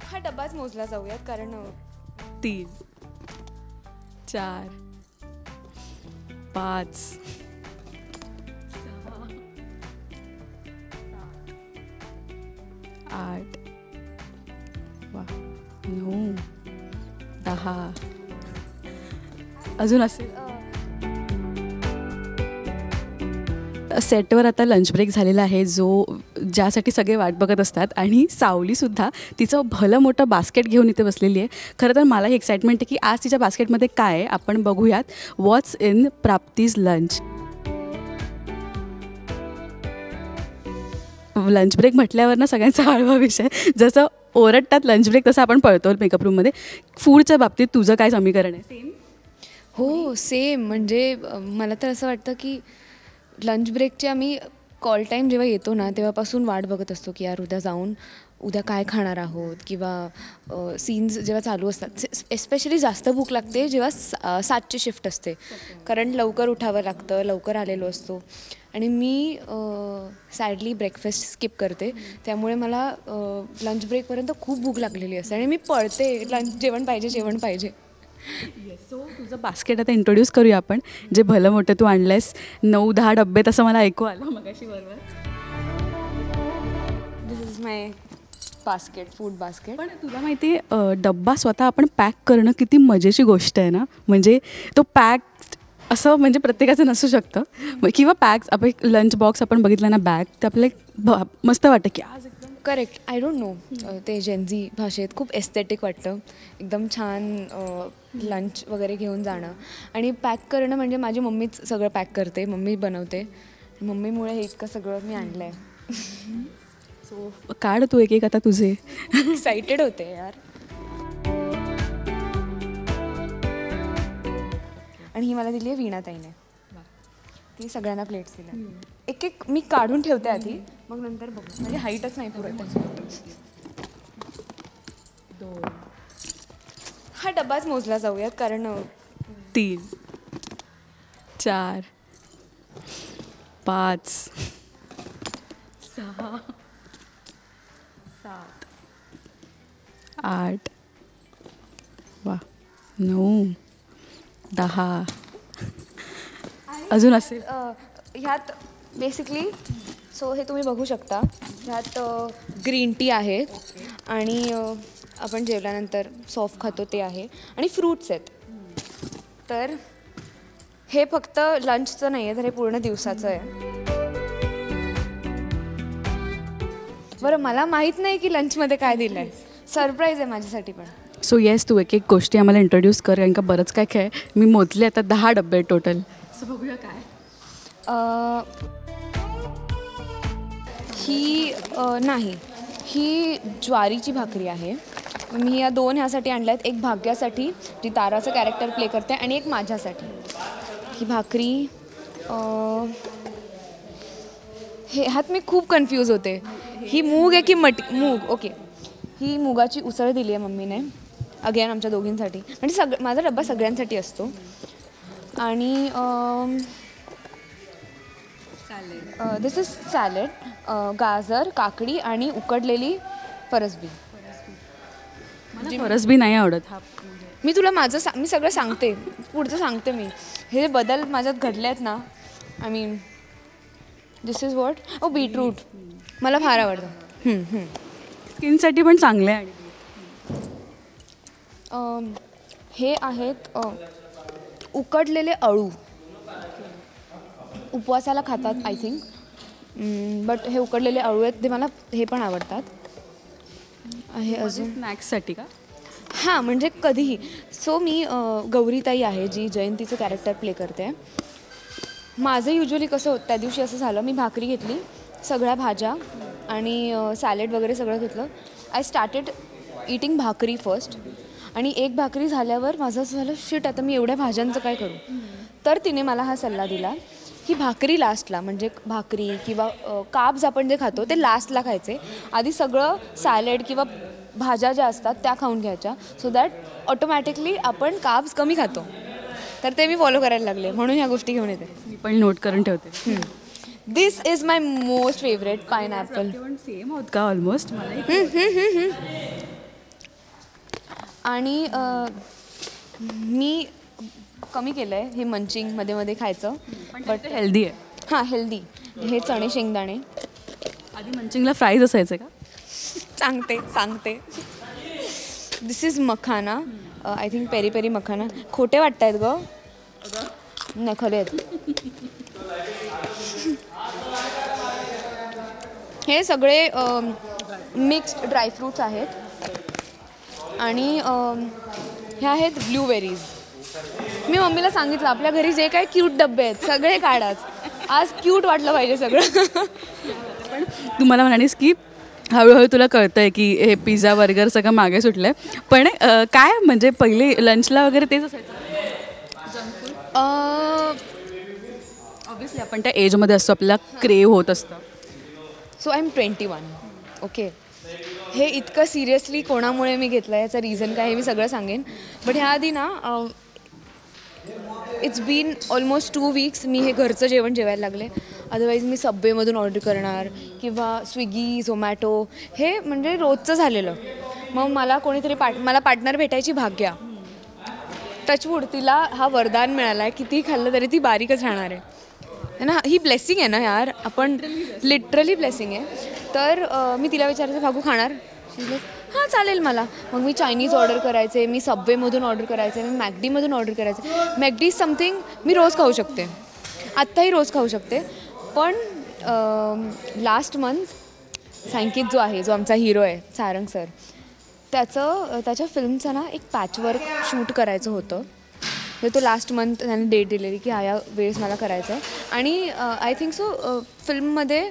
हा डब्बाच मोजला जाऊयात कारण 3 4 5 8 9 10 अजून असेल. सेटवर आता लंच ब्रेक झालेला आहे ज्यासाठी सगळे वाट बघत असतात आणि सावलीसुद्धा तिचं भलं मोठं बास्केट घेऊन इथे बसलेली आहे. खरं तर मला ही एक्साइटमेंट आहे की आज तिच्या बास्केटमध्ये काय आहे आपण बघूयात. What's in Prapti's lunch. Lunch break म्हटल्यावर ना सगळ्यांचा हळवा विषय. जसं ओरडतात लंच ब्रेक तसं आपण पळतो मेकअप रूममध्ये. फूडच्या बाबतीत तुझं काय समीकरण आहे? सेम. हो सेम. म्हणजे मला तर असं वाटतं की लंच ब्रेकचे आम्ही कॉल टाईम जेव्हा येतो ना तेव्हापासून वाट बघत असतो की यार उद्या काय खाणार आहोत किंवा सीन्स जेव्हा चालू असतात. एस्पेशली जास्त भूक लागते जेव्हा 7ची शिफ्ट असते कारण लवकर उठावं लागतं, लवकर आलेलो असतो आणि मी सॅडली ब्रेकफास्ट स्किप करते. त्यामुळे मला लंच ब्रेकपर्यंत खूप भूक लागलेली असते आणि मी पळते जेवण पाहिजे. सो तुझं बास्केट आता इंट्रोड्यूस करूया आपण. जे भलं मोठं तू आणलंयस 9-10 डब्बे तसं मला ऐकू आलं मगाशी बरोबर. This is my basket, food basket. पण तुला माहिती आहे डब्बा स्वतः आपण पॅक करणं किती मजेची गोष्ट आहे ना. म्हणजे तो पॅक असं म्हणजे प्रत्येकाचं नसू शकतं किंवा पॅक आपण लंच बॉक्स आपण बघितला ना बॅग ते आपल्याला मस्त वाटतं की आज एकदम करेक्ट. आय डोंट नो ते जेनझी भाषेत खूप एस्थेटिक वाटतं. एकदम छान लंच वगैरे घेऊन जाणं आणि पॅक करणं म्हणजे माझी मम्मीच सगळं पॅक करते, मम्मी बनवते. मम्मीमुळे हे इतकं सगळं मी आणलं आहे. सो काढ तू एक आता तुझे. एक्सायटेड होते यार. आणि ही मला दिली आहे वीणाताईने. ती सगळ्यांना प्लेट्स दिल्या. एक मी काढून ठेवते आधी मग नंतर बघू. म्हणजे हाईटच नाही पुरत. हा डब्बाच मोजला जाऊयात कारण 3 4 5 6 7 8 9 10 अजून असेल. ह्यात बेसिकली हे तुम्ही बघू शकता. ह्यात ग्रीन टी आहे आणि आपण जेवल्यानंतर सॉफ्ट खातो ते आहे आणि फ्रूट्स आहेत. तर हे फक्त लंचचं नाही आहे तर हे पूर्ण दिवसाचं आहे. बरं मला माहीत नाही की लंचमध्ये काय दिलं आहे. सरप्राईज आहे माझ्यासाठी पण. सो येस तू एक गोष्टी आम्हाला इंट्रोड्यूस कर कारण का बरंच काय काय मी मोजले आता 10 डब्बे टोटल. सो बघूया काय. ही ज्वारीची भाकरी आहे. मी या 2 ह्यासाठी आणल्या आहेत. एक भाग्यासाठी जी ताराचं कॅरेक्टर प्ले करते आणि एक माझ्यासाठी. ही भाकरी ह्यात मी खूप कन्फ्यूज होते. ही मूग आहे की मूग. ओके. ही मुगाची उसळ दिली आहे मम्मीने अगेन आमच्या दोघींसाठी. म्हणजे माझा डब्बा सगळ्यांसाठी असतो. आणि दिस इज सॅलेड. गाजर, काकडी आणि उकडलेली फरसबी. फरसबी नाही आवडत. मी तुला मी सगळं सांगते. पुढचं सांगते मी. हे जे बदल माझ्यात घडले आहेत ना I mean this is what beetroot मला फार आवडतं. स्किनसाठी पण चांगलं आहे. हे आहेत उकडलेले अळू. उपवासाला खातात आय थिंक. बट हे उकडलेले अळू आहेत ते मला हे पण आवडतात. आहे अजून स्नॅक्ससाठी का? हां म्हणजे कधीही. मी गौरीताई आहे जी जयंतीचं कॅरेक्टर प्ले करते. माझं युजली कसं होतं त्या दिवशी असं झालं. मी भाकरी घेतली, सगळ्या भाज्या आणि सॅलेड वगैरे सगळं घेतलं. आय स्टार्टेड इटिंग भाकरी फर्स्ट आणि एक भाकरी झाल्यावर माझं असं झालं शिट आता मी एवढ्या भाज्यांचं काय करू. तर तिने मला हा सल्ला दिला की भाकरी लास्टला म्हणजे भाकरी किंवा काब्स आपण जे खातो ते लास्टला खायचे. आधी सगळं सॅलेड किंवा भाज्या ज्या असतात त्या खाऊन घ्यायच्या सो दॅट ऑटोमॅटिकली आपण काब्स कमी खातो. तर ते मी फॉलो करायला लागले म्हणून ह्या गोष्टी घेऊन येते. मी पण नोट करून ठेवते. This is my most favourite pineapple. Same होत का ऑलमोस्ट. आणि मी कमी केलं आहे हे मंचिंग मध्ये मध्ये खायचं. बट हेल्दी आहे. हां, हेल्दी. हे चणे शेंगदाणे. आधी मंचिंगला फ्राईज असायचं का? सांगते. This is makhana. I think peri peri makhana. खोटे वाटत आहेत ग. नाही, खरे आहेत. हे सगळे मिक्स्ड ड्रायफ्रूट्स आहेत आणि हे आहेत ब्लूबेरीज. मी मम्मीला सांगितलं आपल्या घरी जे काय क्यूट डब्बे आहेत सगळे काढाच. आज क्यूट वाटलं पाहिजे सगळं. पण तू मला म्हणालीस की हळूहळू तुला कळतं आहे की हे पिझ्झा बर्गर सगळं मागे सुटलं आहे. पण काय म्हणजे पहिले लंचला वगैरे तेच असायचं? ऑब्विसली आपण त्या एजमध्ये असतो, आपल्याला क्रेव होत असतं. So I am 21. ओके. हे इतकं सिरियसली कोणामुळे मी घेतलं याचं रिझन काय हे मी सगळं सांगेन. बट ह्याआधी ना इट्स बीन ऑलमोस्ट 2 वीक्स मी हे घरचं जेवण जेवायला लागले. अदरवाईज मी सबवेमधून ऑर्डर करणार किंवा स्विगी झोमॅटो हे म्हणजे रोजचं झालेलं. मग मला कोणीतरी मला पार्टनर भेटायची भाग्या. टचवूड तिला हा वरदान मिळाला आहे, कितीही खाल्लं तरी ती बारीकच राहणार आहे ना. ही ब्लेसिंग आहे ना यार, आपण लिटरली ब्लेसिंग आहे. तर मी तिला विचारायचं भागू खाणार? हां चालेल मला. मग मी चायनीज ऑर्डर करायचे, मी सबवेमधून ऑर्डर करायचे, मी मॅकडीमधून ऑर्डर करायचे. मॅकडी समथिंग मी रोज खाऊ शकते, आत्ताही रोज खाऊ शकते. पण लास्ट मंथ संकेत जो आहे, जो आमचा हिरो आहे सारंग सर, त्याच्या फिल्मचं ना एक पॅचवर्क शूट करायचं होतं. तर तो लास्ट मंथ त्याने डेट दिलेली की या वेळेस मला करायचं आहे. आणि आय थिंक सो फिल्ममध्ये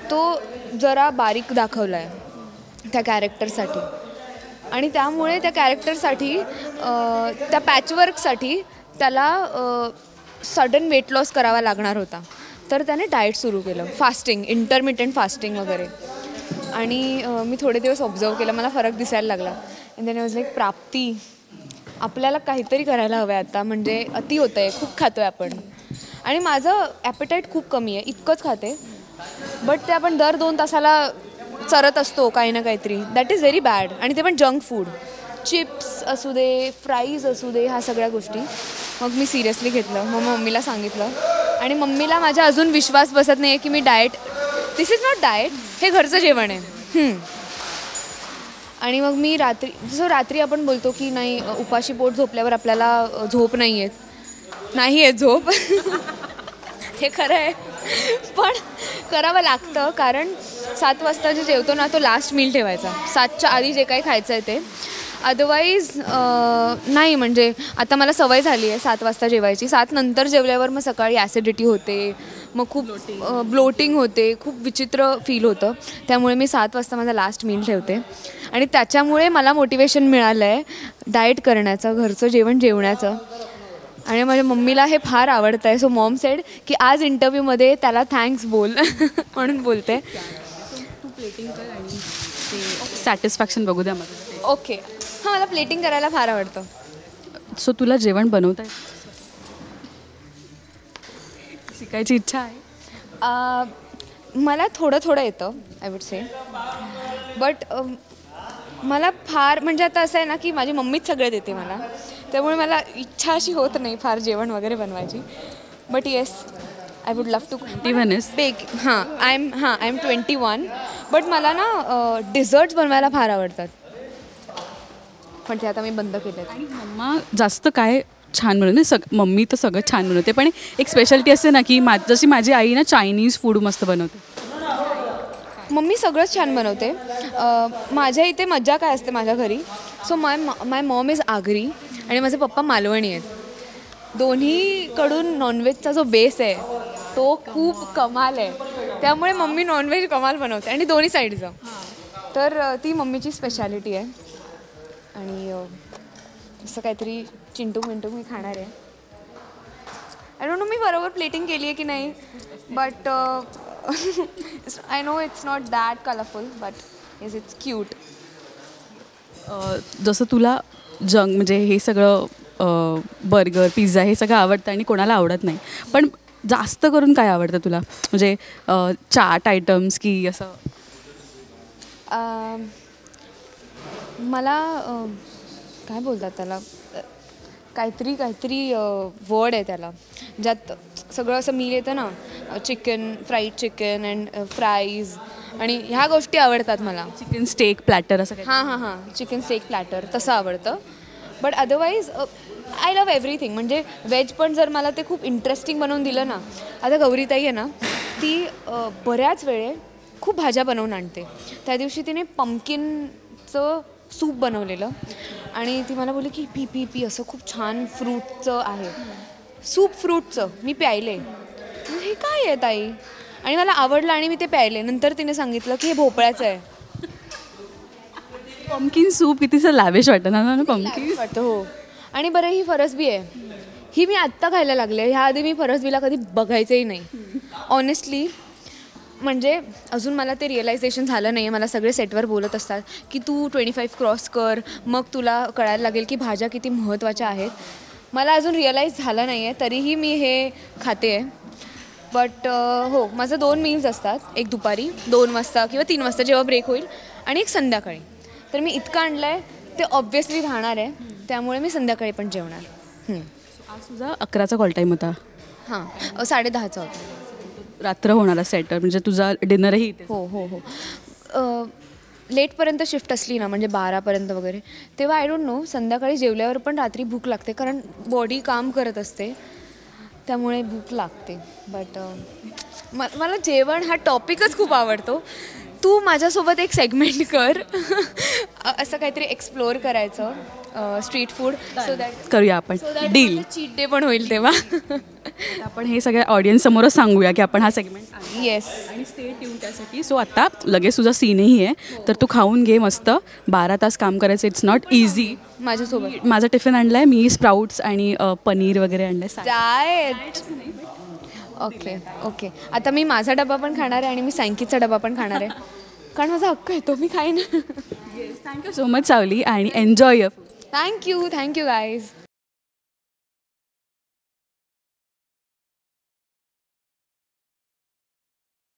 तो जरा बारीक दाखवला आहे त्या कॅरेक्टरसाठी. आणि त्यामुळे त्या कॅरेक्टरसाठी त्या पॅचवर्कसाठी त्याला सडन वेट लॉस करावा लागणार होता. तर त्याने डाएट सुरू केलं, फास्टिंग, इंटरमिटेंट फास्टिंग वगैरे. आणि मी थोडे दिवस ऑब्झर्व केलं, मला फरक दिसायला लागला. And then I was like Prapti, आपल्याला काहीतरी करायला हवं आहे आता, म्हणजे अति होतं आहे, खूप खातो आहे आपण. आणि माझं ॲपेटाईट खूप कमी आहे, इतकंच खाते. बट ते आपण दर 2 तासाला चरत असतो काही ना काहीतरी, दॅट इज व्हेरी बॅड. आणि ते पण जंक फूड, चिप्स असू दे, फ्राईज असू दे, ह्या सगळ्या गोष्टी. मग मी सिरियसली घेतलं. मग मम्मीला सांगितलं. आणि मम्मीला माझ्या अजून विश्वास बसत नाही आहे की मी diet, this is not diet, हे घरचं जेवण आहे. आणि मग मी जसं रात्री आपण बोलतो की नाही उपाशी पोट झोपल्यावर आपल्याला झोप नाही आहे झोप. हे खरं आहे, पण करावं लागतं. कारण 7 वाजता जे जेवतो ना तो लास्ट मील ठेवायचा, 7च्या आधी जे काही खायचं आहे ते. अदरवाईज नाही, म्हणजे आता मला सवय झाली आहे 7 वाजता जेवायची. 7 नंतर जेवल्यावर मग सकाळी ॲसिडिटी होते, मग खूप ब्लोटिंग होते, खूप विचित्र फील होतं. त्यामुळे मी 7 वाजता माझा लास्ट मील ठेवते. आणि त्याच्यामुळे मला मोटिवेशन मिळालं आहे डाएट करण्याचं, घरचं जेवण जेवण्याचं. आणि माझ्या मम्मीला हे फार आवडतं आहे. सो मॉम सेड की आज इंटरव्ह्यूमध्ये त्याला थँक्स बोल म्हणून बोलते. तू प्लेटिंग कर आणि सॅटिस्फॅक्शन बघू द्या मला. ओके. हां, मला प्लेटिंग करायला फार आवडतं. सो तुला जेवण बनवता शिकायची इच्छा आहे? मला थोडं येतं, आय वुड से. बट मला फार म्हणजे आता असं आहे ना की माझी मम्मीच सगळं देते मला, त्यामुळे मला इच्छा अशी होत नाही फार जेवण वगैरे बनवायची. But yes, I would love to bake. I am 21. But मला ना डिझर्ट्स बनवायला फार आवडतात, पण ते आता मी बंद केलं. आणि मम्मा जास्त काय छान बनवते? मम्मी तर सगळं छान बनवते, पण एक स्पेशालिटी असते ना की जशी माझी आई ना चायनीज फूड मस्त बनवते. मम्मी सगळंच छान बनवते. माझ्या इथे मज्जा काय असते माझ्या घरी. So my Maugham is Agri आणि माझे पप्पा मालवणी आहेत. दोन्हीकडून नॉनव्हेजचा जो बेस आहे तो खूप कमाल आहे. त्यामुळे मम्मी नॉनव्हेज कमाल बनवते आणि दोन्ही साईडचं. तर ती मम्मीची स्पेशालिटी आहे. आणि असं काहीतरी चिंटू मी खाणार आहे. आय डोंट नो मी बरोबर प्लेटिंग केली आहे की नाही, but I know it's not that colourful, but it's cute. जसं तुला म्हणजे हे सगळं बर्गर, पिझ्झा हे सगळं आवडतं आणि कोणाला आवडत नाही, पण जास्त करून काय आवडतं तुला? म्हणजे चाट आयटम्स की असं? मला काय बोलतात त्याला काहीतरी वर्ड आहे त्याला, ज्यात सगळं असं मील येतं ना, chicken, fried chicken and fries, आणि ह्या गोष्टी आवडतात मला. चिकन स्टेक प्लॅटर असं काही. हां, चिकन स्टेक प्लॅटर तसं आवडतं. But otherwise I love everything. म्हणजे व्हेज पण जर मला ते खूप इंटरेस्टिंग बनवून दिलं ना, आता गौरीताई आहे ना, ती बऱ्याच वेळे खूप भाज्या बनवून आणते. त्या दिवशी तिने पंपकिनचं सूप बनवलेलं आणि ती मला बोलली की पी असं खूप छान फ्रूटचं आहे सूप, फ्रूटचं. मी प्यायले, हे काय आहे ताई, आणि मला आवडलं आणि मी ते प्यायले. नंतर तिने सांगितलं की हे भोपळ्याचं आहे. पंपकिन सूप कितीसं लॅविश वाटतं ना पंपकिन वाटतं. हो, आणि बरं ही फरसबी आहे, ही मी आत्ता खायला लागले. ह्याआधी मी फरसबीला कधी बघायचंही नाही ऑनेस्टली. म्हणजे अजून मला ते रिअलायझेशन झालं नाही आहे. मला सगळे सेटवर बोलत असतात की तू 25 क्रॉस कर, मग तुला कळायला लागेल की भाज्या किती महत्त्वाच्या आहेत. मला अजून रिअलाईज झालं नाही आहे, तरीही मी हे खाते आहे. बट हो, माझं 2 मील्स असतात, एक दुपारी 2 वाजता किंवा 3 वाजता जेव्हा ब्रेक होईल, आणि एक संध्याकाळी. तर मी इतकं आणलं आहे ते ऑब्व्हियसली राहणार आहे, त्यामुळे मी संध्याकाळी पण जेवणार. आज तुझा 11चा कॉल टाईम होता. हां, 10:30चा होता. रात्र होणारा सेटर, म्हणजे तुझा डिनरही इथे. हो. लेटपर्यंत शिफ्ट असली ना, म्हणजे 12पर्यंत वगैरे, तेव्हा आय डोंट नो, संध्याकाळी जेवल्यावर पण रात्री भूक लागते, कारण बॉडी काम करत असते, त्यामुळे भूक लागते. बट मला जेवण हा टॉपिकच खूप आवडतो. तू माझ्यासोबत एक सेगमेंट कर असं काहीतरी एक्सप्लोअर करायचं, स्ट्रीट फूड, सो दॅट करूया आपण डील. चीट डे पण होईल तेव्हा. आपण हे सगळ्या ऑडियन्स समोरच सांगूया की आपण हा सेगमेंट येस, आणि स्टे ट्यून त्यासाठी. सो आता लगेच तुझा सीनही आहे, तर तू खाऊन घे मस्त. 12 तास काम करायचं, इट्स नॉट इझी. माझ्यासोबत माझा टिफिन आणला आहे मी, स्प्राउट्स आणि पनीर वगैरे आणलं आहे. डाएट. ओके. आता मी माझा डबा पण खाणार आहे आणि मी सँकीचा डबा पण खाणार आहे, कारण माझा हक्क आहे तो, मी खाईन. थँक्यू सो मच सावली, आणि एन्जॉय युअर. Thank you guys.